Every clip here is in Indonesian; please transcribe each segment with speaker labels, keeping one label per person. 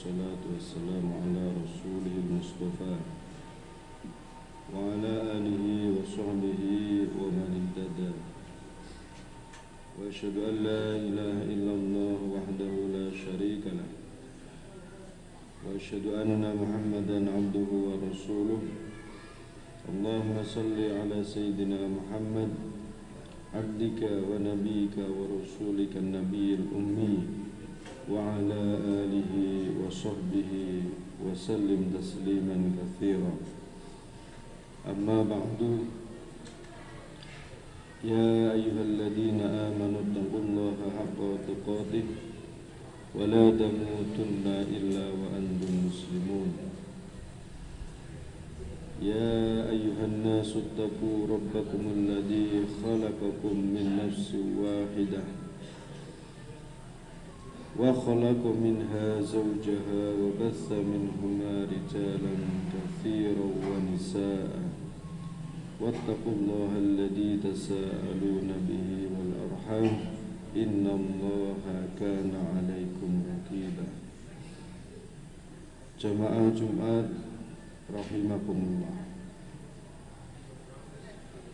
Speaker 1: والصلاة والسلام على رسوله المصطفى وعلى آله وصحبه ومن اهتدى وأشهد أن لا إله إلا الله وحده لا شريك له وأشهد أن محمدا عبده ورسوله اللهم صل على سيدنا محمد عبدك ونبيك ورسولك النبي الأمي وعلى آله وصحبه وسلم تسليما كثيرا أما بعد يا أيها الذين آمنوا اتقوا الله حق تقاته ولا تموتن إلا وأنتم مسلمون يا أيها الناس اتقوا ربكم الذي خلقكم من نفس واحدة وخلق منها زوجها وبث منهما رجالا كثيرا ونساء واتقوا الله الذي تساءلون به والأرحام إن الله كان عليكم رقيبا. Jamaah Jumat rahimakumullah.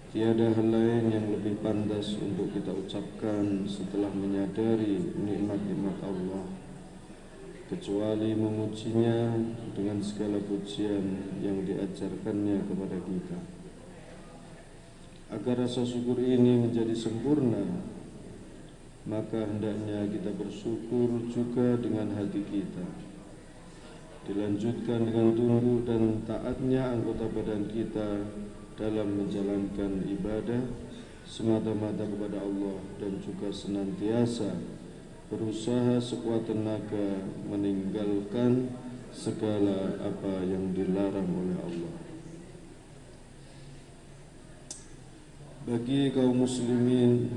Speaker 1: Tiada hal lain yang lebih pantas untuk kita ucapkan setelah menyadari nikmat-nikmat Allah kecuali memujinya dengan segala pujian yang diajarkannya kepada kita. Agar rasa syukur ini menjadi sempurna, maka hendaknya kita bersyukur juga dengan hati kita. Dilanjutkan dengan tunduk dan taatnya anggota badan kita dalam menjalankan ibadah semata-mata kepada Allah dan juga senantiasa berusaha sekuat tenaga meninggalkan segala apa yang dilarang oleh Allah. Bagi kaum muslimin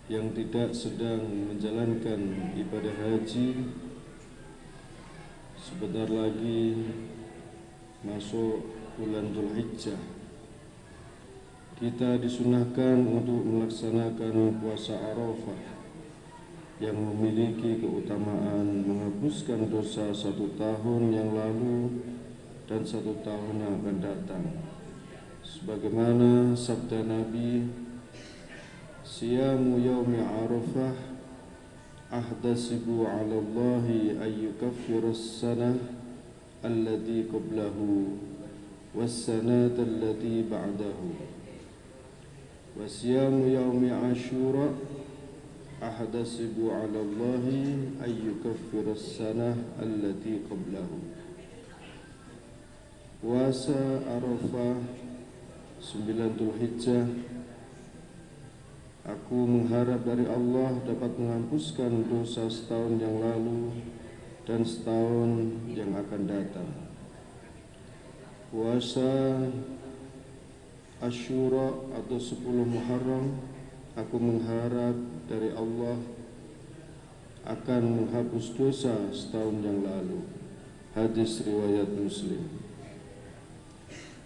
Speaker 1: yang tidak sedang menjalankan ibadah haji, sebentar lagi masuk bulan Dzulhijjah. Kita disunahkan untuk melaksanakan puasa Arafah yang memiliki keutamaan menghapuskan dosa 1 tahun yang lalu dan 1 tahun yang akan datang. Sebagaimana sabda Nabi, siyamu yaumi Arafah ahdasibu ala Allahi ayyukaffirus sanah allati qablahu was-sanata allati ba'dahu wa siyamu yaumi Ashura ahdasibu ala Allahi ayyukaffirus sanah allati qablahu. Puasa Arafah 9 Dzulhijjah, aku mengharap dari Allah dapat menghapuskan dosa setahun yang lalu dan setahun yang akan datang. Puasa Asyura atau 10 Muharram, aku mengharap dari Allah akan menghapus dosa setahun yang lalu. Hadis riwayat Muslim.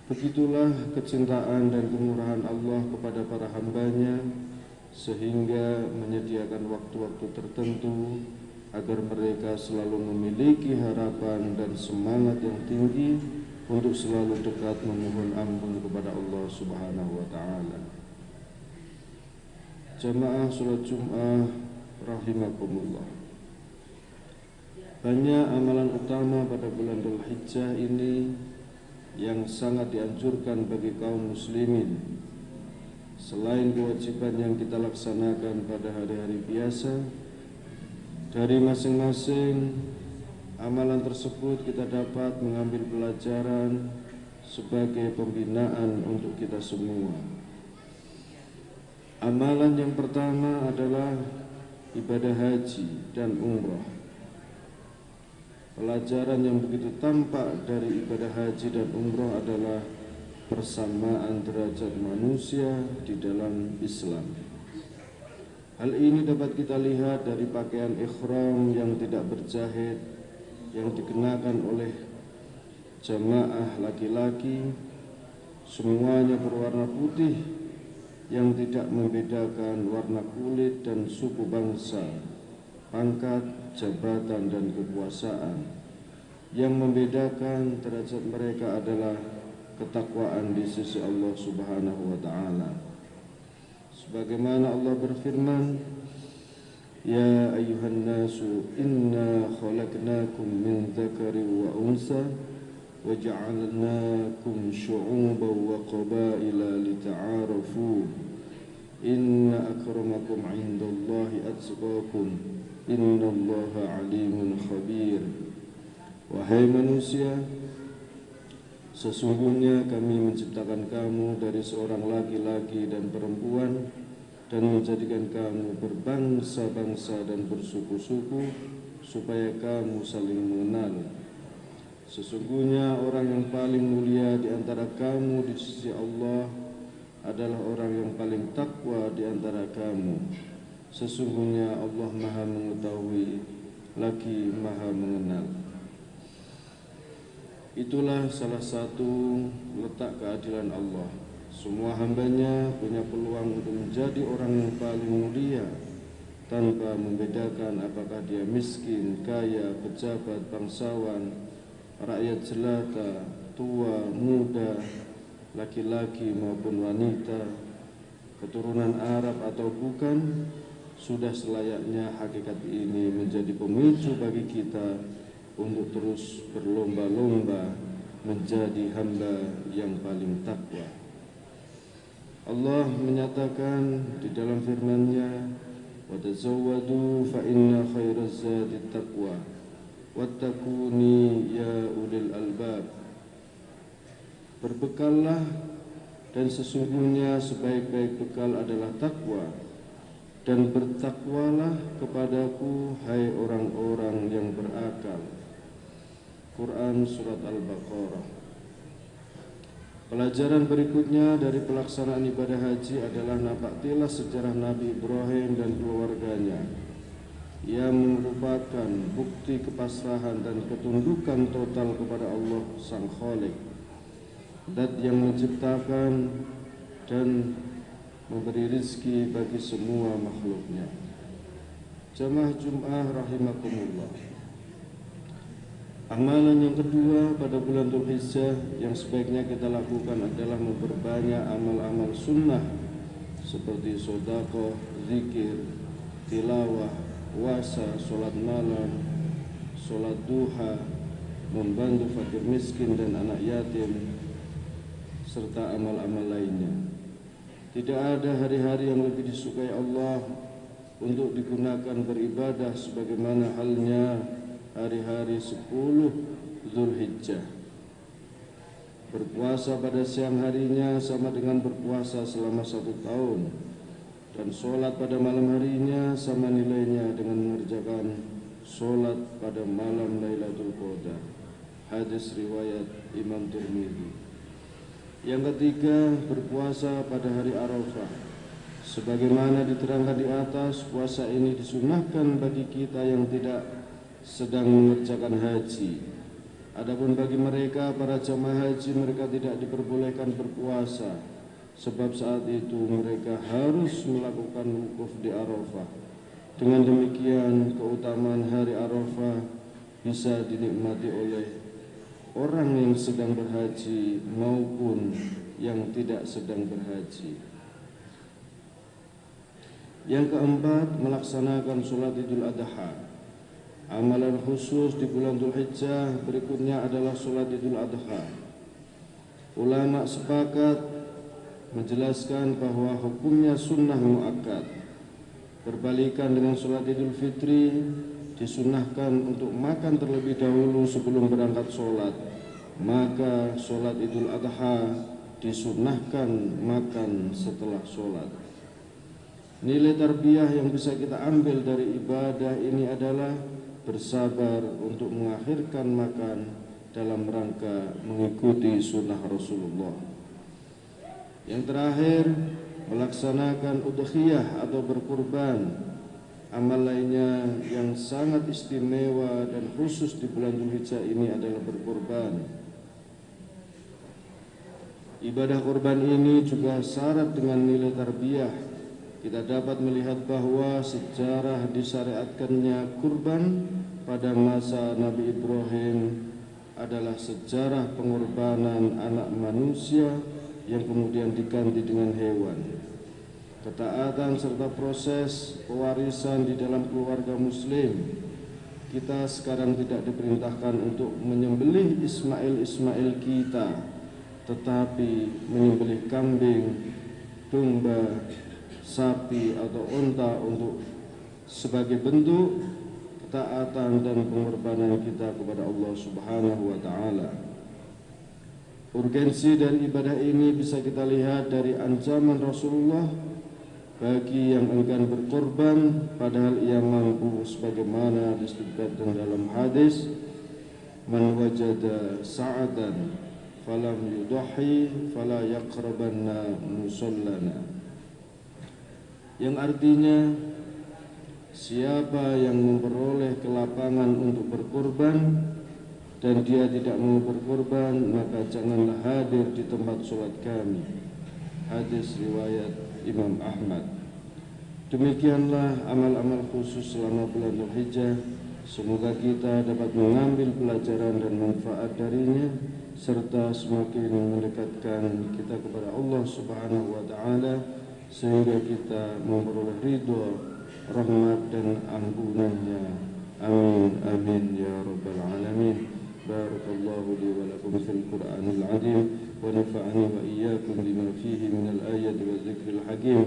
Speaker 1: Begitulah kecintaan dan kemurahan Allah kepada para hambanya, sehingga menyediakan waktu-waktu tertentu agar mereka selalu memiliki harapan dan semangat yang tinggi untuk selalu dekat memohon ampun kepada Allah Subhanahu wa taala. Jamaah salat Jumat rahimakumullah. Banyak amalan utama pada bulan Dzulhijjah ini yang sangat dianjurkan bagi kaum muslimin. Selain kewajiban yang kita laksanakan pada hari-hari biasa, dari masing-masing amalan tersebut kita dapat mengambil pelajaran sebagai pembinaan untuk kita semua. Amalan yang pertama adalah ibadah haji dan umrah. Pelajaran yang begitu tampak dari ibadah haji dan umrah adalah persamaan derajat manusia di dalam Islam. Hal ini dapat kita lihat dari pakaian ihram yang tidak berjahit yang dikenakan oleh jamaah laki-laki, semuanya berwarna putih yang tidak membedakan warna kulit dan suku bangsa, pangkat, jabatan dan kekuasaan. Yang membedakan derajat mereka adalah ketakwaan di sisi Allah Subhanahu wa taala. Sebagaimana Allah berfirman, "Ya ayyuhan nasu inna khalaqnakum min dzakarin wa unsa wa ja'alnakum syu'uban wa qabaila lita'arafu. Inna akramakum 'indallahi atqakum. Innallaha 'alimun khabir." Wahai manusia, sesungguhnya kami menciptakan kamu dari seorang laki-laki dan perempuan dan menjadikan kamu berbangsa-bangsa dan bersuku-suku supaya kamu saling mengenal. Sesungguhnya orang yang paling mulia di antara kamu di sisi Allah adalah orang yang paling takwa di antara kamu. Sesungguhnya Allah Maha mengetahui lagi Maha mengenal. Itulah salah satu letak keadilan Allah. Semua hambanya punya peluang untuk menjadi orang yang paling mulia tanpa membedakan apakah dia miskin, kaya, pejabat, bangsawan, rakyat jelata, tua, muda, laki-laki maupun wanita, keturunan Arab atau bukan. Sudah selayaknya hakikat ini menjadi pemicu bagi kita untuk terus berlomba-lomba menjadi hamba yang paling takwa. Allah menyatakan di dalam firman-Nya, "Wa tazawwadu fa inna khairaz zadi taqwa wattaquni ya ulil albab." Berbekallah, dan sesungguhnya sebaik-baik bekal adalah takwa, dan bertakwalah kepadaku hai orang-orang yang berakal. Quran Surat Al-Baqarah. Pelajaran berikutnya dari pelaksanaan ibadah haji adalah napak tilas sejarah Nabi Ibrahim dan keluarganya. Ia merupakan bukti kepasrahan dan ketundukan total kepada Allah Sang Khalik, Dat yang menciptakan dan memberi rizki bagi semua makhluknya. Jamaah Jum'ah rahimakumullah. Amalan yang kedua pada bulan Dzulhijjah yang sebaiknya kita lakukan adalah memperbanyak amal-amal sunnah seperti sedekah, zikir, tilawah, puasa, sholat malam, sholat duha, membantu fakir miskin dan anak yatim, serta amal-amal lainnya. Tidak ada hari-hari yang lebih disukai Allah untuk digunakan beribadah sebagaimana halnya hari-hari 10 Dzulhijjah. Berpuasa pada siang harinya sama dengan berpuasa selama 1 tahun, dan sholat pada malam harinya sama nilainya dengan mengerjakan sholat pada malam Lailatul Qadar. Hadis riwayat Imam Tirmidzi. Yang ketiga, berpuasa pada hari Arafah. Sebagaimana diterangkan di atas, puasa ini disunahkan bagi kita yang tidak sedang mengerjakan haji. Adapun bagi mereka para jamaah haji, mereka tidak diperbolehkan berpuasa, sebab saat itu mereka harus melakukan wukuf di Arafah. Dengan demikian, keutamaan hari Arafah bisa dinikmati oleh orang yang sedang berhaji maupun yang tidak sedang berhaji. Yang keempat, melaksanakan sholat Idul Adha. Amalan khusus di bulan Dzulhijjah berikutnya adalah sholat Idul Adha. Ulama sepakat menjelaskan bahwa hukumnya sunnah muakkad. Berbalikan dengan sholat Idul Fitri, disunahkan untuk makan terlebih dahulu sebelum berangkat sholat. Maka sholat Idul Adha disunahkan makan setelah sholat. Nilai tarbiyah yang bisa kita ambil dari ibadah ini adalah bersabar untuk mengakhirkan makan dalam rangka mengikuti sunnah Rasulullah. Yang terakhir, melaksanakan udhiyah atau berkurban. Amal lainnya yang sangat istimewa dan khusus di bulan Dzulhijjah ini adalah berkurban. Ibadah kurban ini juga syarat dengan nilai tarbiyah. kita dapat melihat bahwa sejarah disyariatkannya kurban pada masa Nabi Ibrahim adalah sejarah pengorbanan anak manusia yang kemudian diganti dengan hewan. Ketaatan serta proses pewarisan di dalam keluarga muslim. Kita sekarang tidak diperintahkan untuk menyembelih Ismail kita, tetapi menyembelih kambing, domba, sapi atau unta untuk sebagai bentuk ketaatan dan pengorbanan kita kepada Allah Subhanahu wa taala. Urgensi dari ibadah ini bisa kita lihat dari ancaman Rasulullah bagi yang enggan berkorban padahal ia mampu, sebagaimana disebutkan dalam hadis, man wajada sa'atan falam yudahi fala yaqrabanna musallana, yang artinya siapa yang memperoleh kelapangan untuk berkorban dan dia tidak mau berkorban, maka janganlah hadir di tempat sholat kami. Hadis riwayat Imam Ahmad. Demikianlah amal-amal khusus selama bulan Dzulhijjah. Semoga kita dapat mengambil pelajaran dan manfaat darinya serta semakin mendekatkan kita kepada Allah Subhanahu wa taala sehingga kita memperoleh ridha, rahmat dan ampunannya. Amin amin ya rabbal alamin. Barakallahu li wa lakum fil Qur'anil azim wa nafa'ani wa iyyakum bima fihi min al-ayati wa dzikril hakim.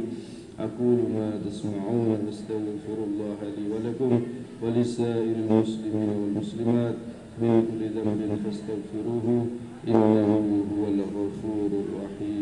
Speaker 1: Aqulu ma tasma'un wa astaghfirullah li wa lakum wa lisa'iril muslimin wal muslimat min kulli dhanbin fastaghfiruhu innahu huwal ghafurur rahim.